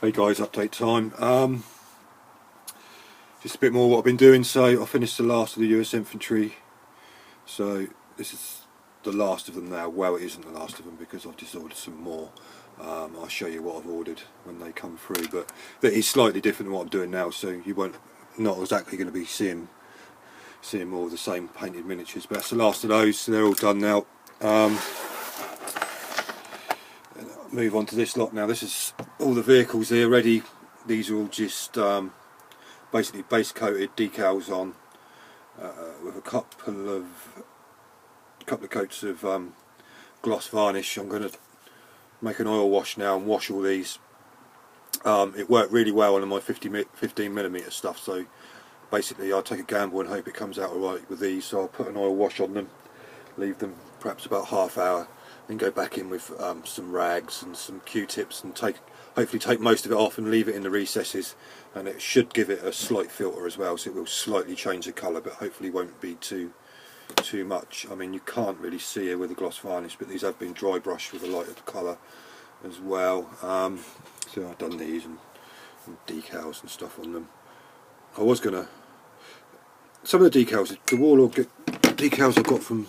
Hey guys, update time. Just a bit more what I've been doing. So I finished the last of the US Infantry. So this is the last of them now. Well, it isn't the last of them because I've just ordered some more. I'll show you what I've ordered when they come through. But it is slightly different than what I'm doing now. So you won't not exactly going to be seeing more of the same painted miniatures. But that's the last of those. So they're all done now. Move on to this lot now. This is all the vehicles here ready. These are all just basically base coated decals on with a couple of coats of gloss varnish. I'm going to make an oil wash now and wash all these. It worked really well on my 15mm stuff, so basically I'll take a gamble and hope it comes out alright with these. So I'll put an oil wash on them, leave them perhaps about half hour, then go back in with some rags and some Q-tips and hopefully take most of it off and leave it in the recesses, and it should give it a slight filter as well, so it will slightly change the colour, but hopefully won't be too much. I mean, you can't really see it with the gloss varnish, but these have been dry brushed with a lighter colour as well. So I've done these and decals and stuff on them. I was gonna, some of the decals, the Warlord decals I got from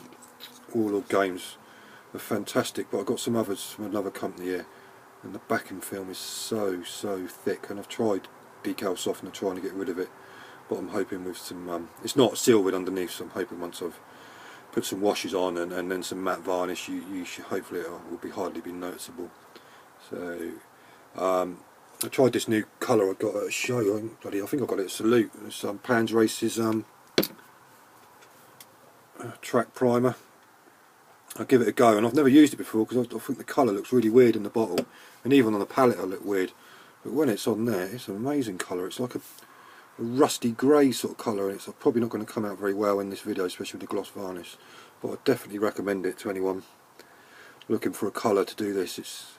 Warlord Games are fantastic, but I've got some others from another company here, and the backing film is so thick, and I've tried decal softener trying to get rid of it, but I'm hoping with some it's not silvered underneath, so I'm hoping once I've put some washes on and then some matte varnish, you should, hopefully it will be hardly be noticeable. So I tried this new colour I got at a show. I think I got it at Salute. It's Panzerrace's track primer. I'll give it a go, and I've never used it before because I think the colour looks really weird in the bottle, and even on the palette it'll look weird, but when it's on there it's an amazing colour. It's like a rusty grey sort of colour, and it's probably not going to come out very well in this video, especially with the gloss varnish, but I'd definitely recommend it to anyone looking for a colour to do this. It's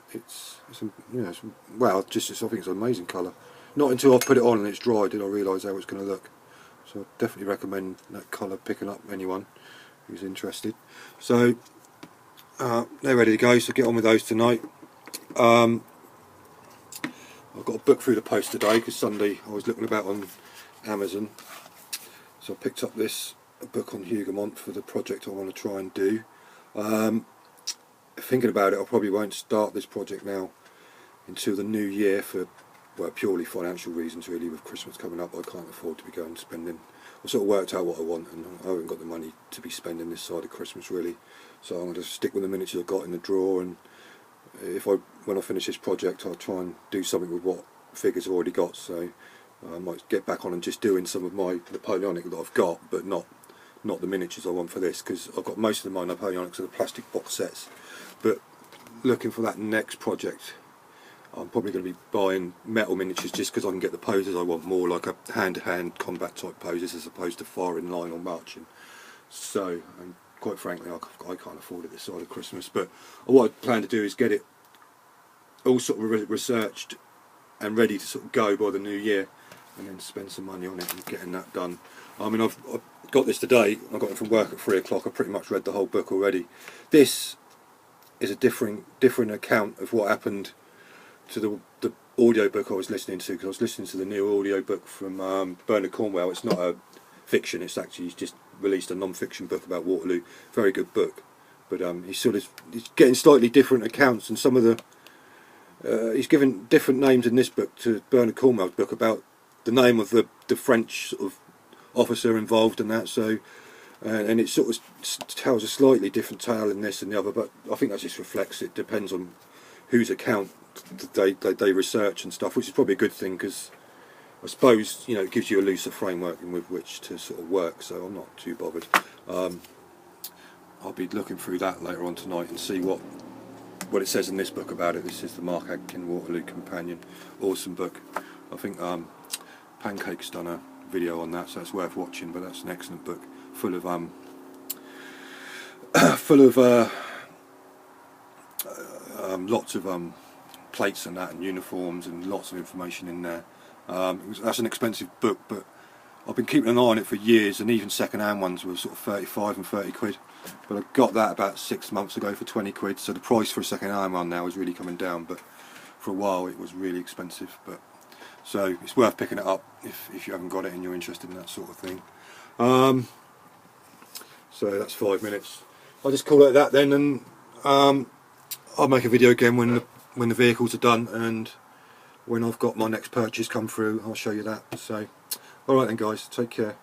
you know, well, I think it's an amazing colour. Not until I put it on and it's dry did I realise how it's going to look, so I definitely recommend that colour picking up anyone who's interested. So they're ready to go, so get on with those tonight. I've got a book through the post today because Sunday I was looking about on Amazon, so I picked up this book on Hougoumont for the project I want to try and do. Thinking about it, I probably won't start this project now until the new year for, well, purely financial reasons really. With Christmas coming up, I can't afford to be going spending. I sort of worked out what I want, and I haven't got the money to be spending this side of Christmas really, so I'm going to stick with the miniatures I've got in the drawer, and when I finish this project I'll try and do something with what figures I've already got. So I might get back on and just doing some of my Napoleonic that I've got, but not the miniatures I want for this, because I've got most of my Napoleonics are the plastic box sets. But looking for that next project, I'm probably going to be buying metal miniatures just because I can get the poses I want, more like a hand-to-hand combat type poses as opposed to firing line or marching. So, and quite frankly, I can't afford it this side of Christmas. But what I plan to do is get it all sort of researched and ready to sort of go by the new year, and then spend some money on it and getting that done. I mean, I've got this today. I got it from work at 3 o'clock. I pretty much read the whole book already. This is a different account of what happened to the audio book I was listening to, because I was listening to the new audio book from Bernard Cornwell. It's not a fiction, it's actually, he's just released a non-fiction book about Waterloo. Very good book, but he's getting slightly different accounts, and some of the he's given different names in this book to Bernard Cornwell's book about the name of the French sort of officer involved in that. So and it sort of tells a slightly different tale in this and the other, but I think that just reflects, it depends on whose account they research and stuff, which is probably a good thing, because I suppose, you know, it gives you a looser framework with which to sort of work, so I'm not too bothered. I'll be looking through that later on tonight and see what it says in this book about it. This is the Mark Adkin Waterloo Companion. Awesome book. I think Pancake's done a video on that, so it's worth watching, but that's an excellent book, full of lots of plates and that, and uniforms, and lots of information in there. That's an expensive book, but I've been keeping an eye on it for years, and even second-hand ones were sort of 35 and 30 quid. But I got that about 6 months ago for 20 quid, so the price for a second-hand one now is really coming down. But for a while it was really expensive, but so it's worth picking it up if you haven't got it and you're interested in that sort of thing. So that's 5 minutes. I'll just call it that then, and I'll make a video again when the vehicles are done, and when I've got my next purchase come through I'll show you that. So alright then guys, take care.